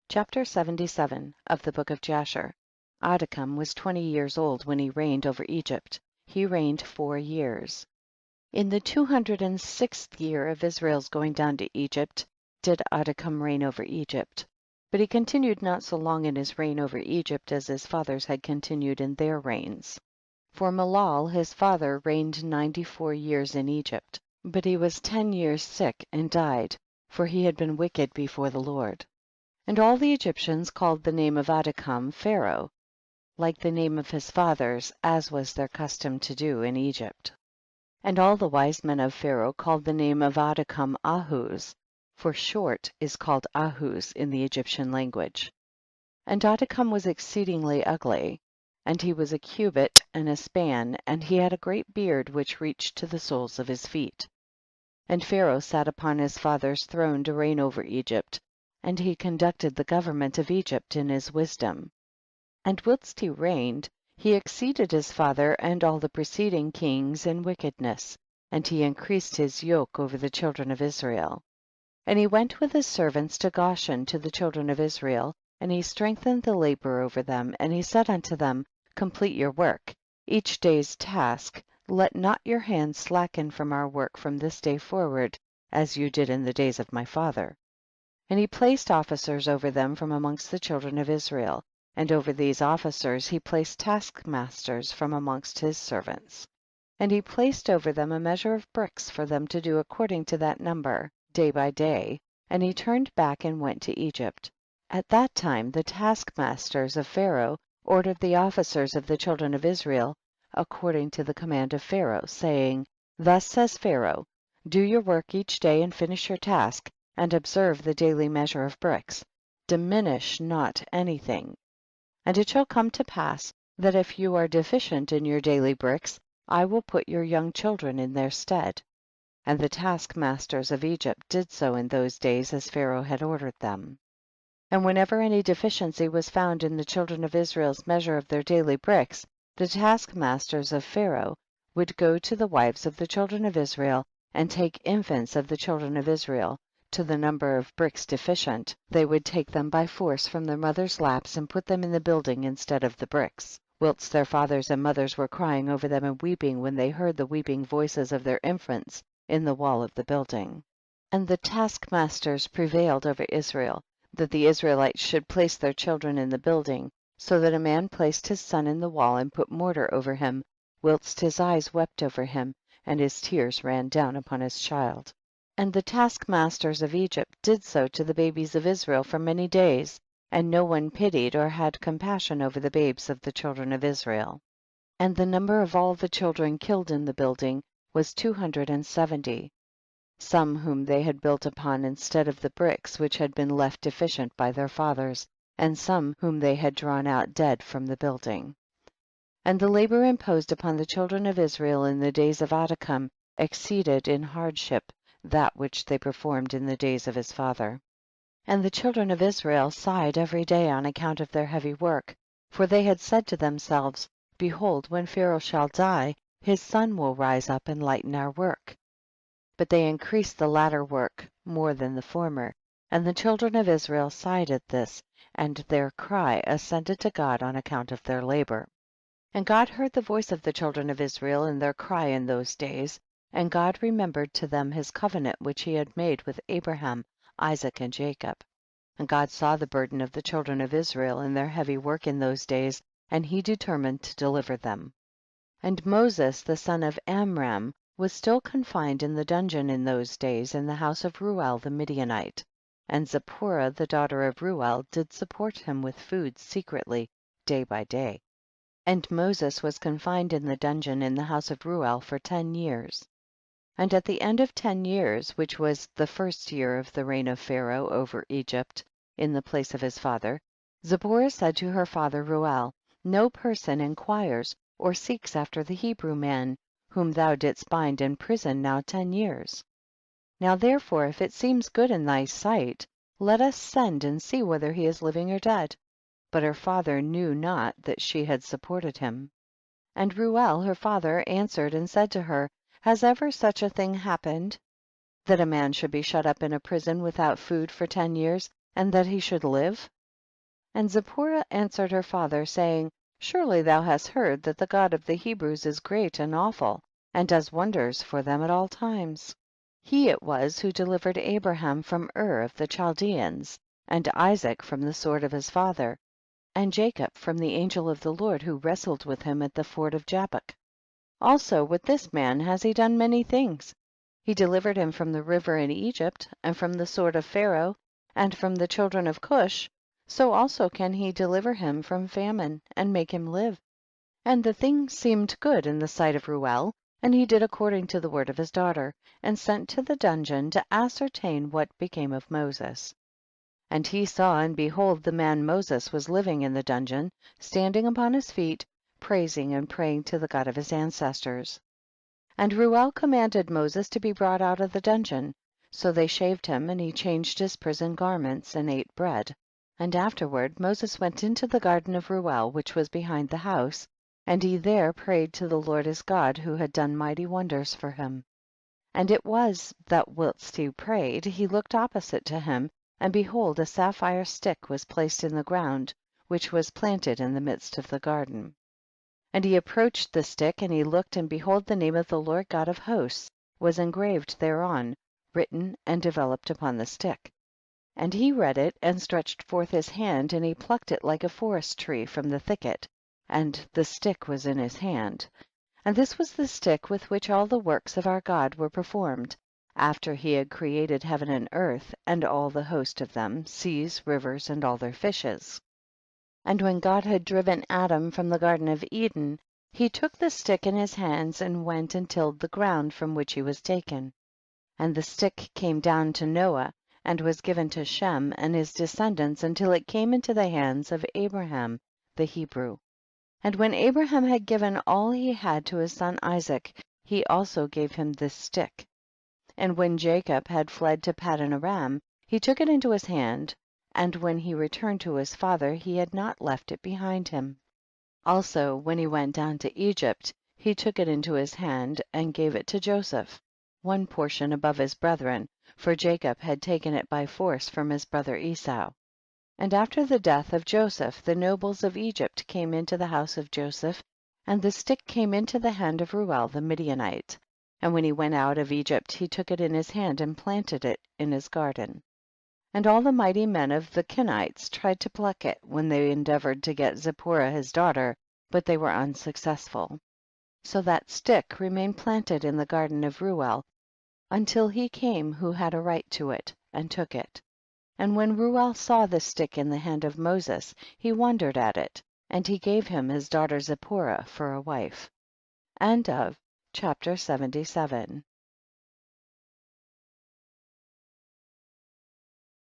Chapter 77 of the Book of Jasher. Adikam was 20 years old when he reigned over Egypt. He reigned 4 years. In the 206th year of Israel's going down to Egypt did Adikam reign over Egypt. But he continued not so long in his reign over Egypt as his fathers had continued in their reigns. For Malal his father reigned 94 years in Egypt, but he was 10 years sick and died, for he had been wicked before the Lord. And all the Egyptians called the name of Adikam Pharaoh, like the name of his fathers, as was their custom to do in Egypt. And all the wise men of Pharaoh called the name of Adikam Ahuz, for short is called Ahuz in the Egyptian language. And Adikam was exceedingly ugly, and he was a cubit and a span, and he had a great beard which reached to the soles of his feet. And Pharaoh sat upon his father's throne to reign over Egypt, and he conducted the government of Egypt in his wisdom. And whilst he reigned, he exceeded his father and all the preceding kings in wickedness, and he increased his yoke over the children of Israel. And he went with his servants to Goshen to the children of Israel, and he strengthened the labor over them, and he said unto them, complete your work, each day's task, let not your hand slacken from our work from this day forward, as you did in the days of my father. And he placed officers over them from amongst the children of Israel, and over these officers he placed taskmasters from amongst his servants. And he placed over them a measure of bricks for them to do according to that number, day by day, and he turned back and went to Egypt. At that time the taskmasters of Pharaoh ordered the officers of the children of Israel according to the command of Pharaoh, saying, thus says Pharaoh, do your work each day and finish your task, and observe the daily measure of bricks, diminish not anything. And it shall come to pass that if you are deficient in your daily bricks, I will put your young children in their stead. And the taskmasters of Egypt did so in those days as Pharaoh had ordered them. And whenever any deficiency was found in the children of Israel's measure of their daily bricks, the taskmasters of Pharaoh would go to the wives of the children of Israel and take infants of the children of Israel. To the number of bricks deficient, they would take them by force from their mothers' laps and put them in the building instead of the bricks, whilst their fathers and mothers were crying over them and weeping when they heard the weeping voices of their infants in the wall of the building. And the taskmasters prevailed over Israel, that the Israelites should place their children in the building, so that a man placed his son in the wall and put mortar over him, whilst his eyes wept over him, and his tears ran down upon his child. And the taskmasters of Egypt did so to the babies of Israel for many days, and no one pitied or had compassion over the babes of the children of Israel. And the number of all the children killed in the building was 270, some whom they had built upon instead of the bricks which had been left deficient by their fathers, and some whom they had drawn out dead from the building. And the labor imposed upon the children of Israel in the days of Adikam exceeded in hardship that which they performed in the days of his father. And the children of Israel sighed every day on account of their heavy work, for they had said to themselves, behold, when Pharaoh shall die, his son will rise up and lighten our work. But they increased the latter work more than the former, and the children of Israel sighed at this, and their cry ascended to God on account of their labor. And God heard the voice of the children of Israel in their cry in those days, and God remembered to them his covenant which he had made with Abraham, Isaac, and Jacob. And God saw the burden of the children of Israel in their heavy work in those days, and he determined to deliver them. And Moses the son of Amram was still confined in the dungeon in those days in the house of Reuel the Midianite. And Zipporah the daughter of Reuel did support him with food secretly day by day. And Moses was confined in the dungeon in the house of Reuel for 10 years. And at the end of 10 years, which was the first year of the reign of Pharaoh over Egypt, in the place of his father, Zipporah said to her father Reuel, no person inquires or seeks after the Hebrew man, whom thou didst bind in prison now 10 years. Now therefore, if it seems good in thy sight, let us send and see whether he is living or dead. But her father knew not that she had supported him. And Reuel her father answered and said to her, has ever such a thing happened, that a man should be shut up in a prison without food for 10 years, and that he should live? And Zipporah answered her father, saying, surely thou hast heard that the God of the Hebrews is great and awful, and does wonders for them at all times. He it was who delivered Abraham from of the Chaldeans, and Isaac from the sword of his father, and Jacob from the angel of the Lord who wrestled with him at the ford of Jabbok. Also with this man has he done many things. He delivered him from the river in Egypt, and from the sword of Pharaoh, and from the children of Cush, so also can he deliver him from famine, and make him live. And the thing seemed good in the sight of Reuel, and he did according to the word of his daughter, and sent to the dungeon to ascertain what became of Moses. And he saw, and behold, the man Moses was living in the dungeon, standing upon his feet, praising and praying to the God of his ancestors. And Reuel commanded Moses to be brought out of the dungeon. So they shaved him, and he changed his prison garments, and ate bread. And afterward Moses went into the garden of Reuel, which was behind the house, and he there prayed to the Lord his God, who had done mighty wonders for him. And it was that whilst he prayed, he looked opposite to him, and behold, a sapphire stick was placed in the ground, which was planted in the midst of the garden. And he approached the stick, and he looked, and behold, the name of the Lord God of hosts was engraved thereon, written and developed upon the stick. And he read it, and stretched forth his hand, and he plucked it like a forest tree from the thicket, and the stick was in his hand. And this was the stick with which all the works of our God were performed, after he had created heaven and earth, and all the host of them, seas, rivers, and all their fishes. And when God had driven Adam from the garden of Eden, he took the stick in his hands, and went and tilled the ground from which he was taken. And the stick came down to Noah, and was given to Shem and his descendants until it came into the hands of Abraham the Hebrew. And when Abraham had given all he had to his son Isaac, he also gave him this stick. And when Jacob had fled to Paddan Aram, he took it into his hand, and when he returned to his father he had not left it behind him. Also when he went down to Egypt, he took it into his hand and gave it to Joseph, one portion above his brethren, for Jacob had taken it by force from his brother Esau. And after the death of Joseph, the nobles of Egypt came into the house of Joseph, and the stick came into the hand of Reuel the Midianite. And when he went out of Egypt, he took it in his hand and planted it in his garden. And all the mighty men of the Kenites tried to pluck it when they endeavored to get Zipporah his daughter, but they were unsuccessful. So that stick remained planted in the garden of Reuel until he came who had a right to it, and took it. And when Reuel saw the stick in the hand of Moses, he wondered at it, and he gave him his daughter Zipporah for a wife. End of chapter 77.